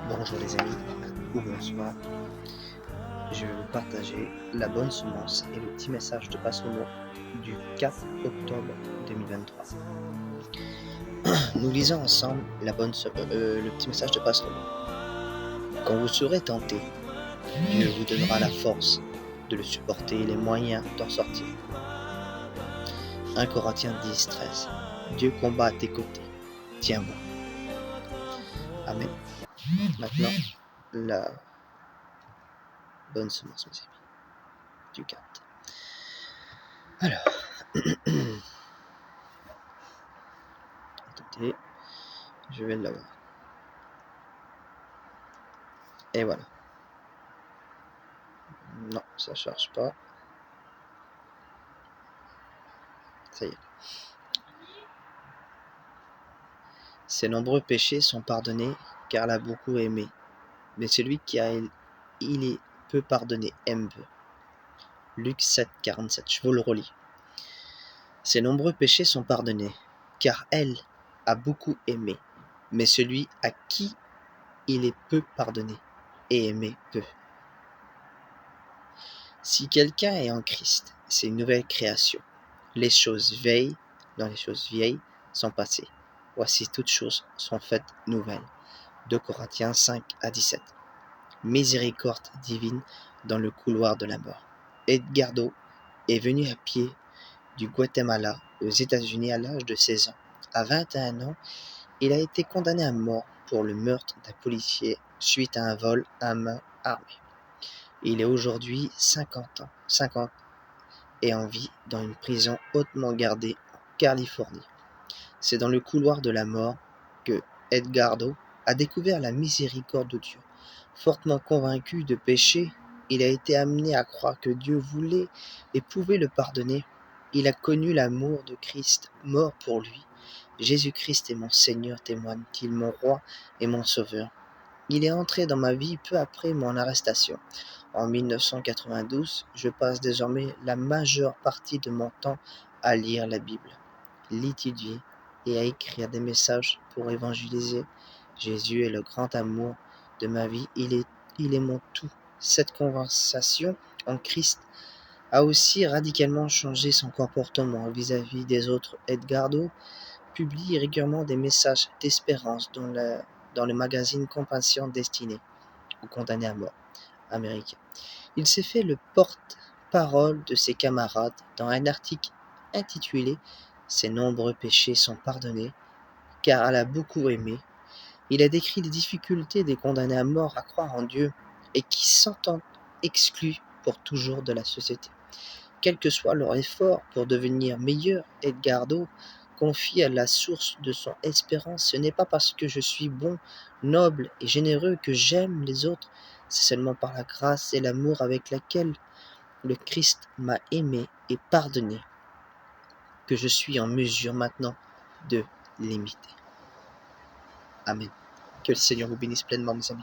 Bonjour les amis, ou bonsoir. Je vais vous partager la bonne semence et le petit message de Paslomo du 4 octobre 2023. Nous lisons ensemble le petit message de Paslomo. Quand vous serez tenté, Dieu vous donnera la force de le supporter et les moyens d'en sortir. 1 Corinthiens 10-13. Dieu combat à tes côtés. Tiens bon. Amen. Maintenant, la bonne semence, mes amis, du 4. Alors, attendez, je vais l'avoir. Et voilà. Non, ça charge pas. Ça y est. Ses nombreux péchés sont pardonnés, car elle a beaucoup aimé. Mais celui qui a il est peu pardonné aime peu. Luc 7, 47. Je vous le relis. Ses nombreux péchés sont pardonnés, car elle a beaucoup aimé. Mais celui à qui il est peu pardonné et aimé peu. Si quelqu'un est en Christ, c'est une nouvelle création. Les choses vieilles sont passées. Voici toutes choses sont faites nouvelles. 2 Corinthiens 5 à 17. Miséricorde divine dans le couloir de la mort. Edgardo est venu à pied du Guatemala aux États-Unis à l'âge de 16 ans. À 21 ans, il a été condamné à mort pour le meurtre d'un policier suite à un vol à main armée. Il est aujourd'hui 50 et en vie dans une prison hautement gardée en Californie. C'est dans le couloir de la mort que Edgardo a découvert la miséricorde de Dieu. Fortement convaincu de péché, il a été amené à croire que Dieu voulait et pouvait le pardonner. Il a connu l'amour de Christ, mort pour lui. Jésus-Christ est mon Seigneur, témoigne qu'il est mon roi et mon sauveur. Il est entré dans ma vie peu après mon arrestation. En 1992, je passe désormais la majeure partie de mon temps à lire la Bible, l'étudier et à écrire des messages pour évangéliser. Jésus est le grand amour de ma vie, il est mon tout. Cette conversation en Christ a aussi radicalement changé son comportement vis-à-vis des autres. Edgardo publie régulièrement des messages d'espérance dans le magazine Compassion destiné aux condamnés à mort américains. Il s'est fait le porte-parole de ses camarades dans un article intitulé « Ses nombreux péchés sont pardonnés, car elle a beaucoup aimé ». Il a décrit les difficultés des condamnés à mort à croire en Dieu et qui s'entendent exclus pour toujours de la société. Quel que soit leur effort pour devenir meilleur, Edgardo confie à la source de son espérance. Ce n'est pas parce que je suis bon, noble et généreux que j'aime les autres, c'est seulement par la grâce et l'amour avec laquelle le Christ m'a aimé et pardonné que je suis en mesure maintenant de l'imiter. Amen. Que le Seigneur vous bénisse pleinement, mes amis.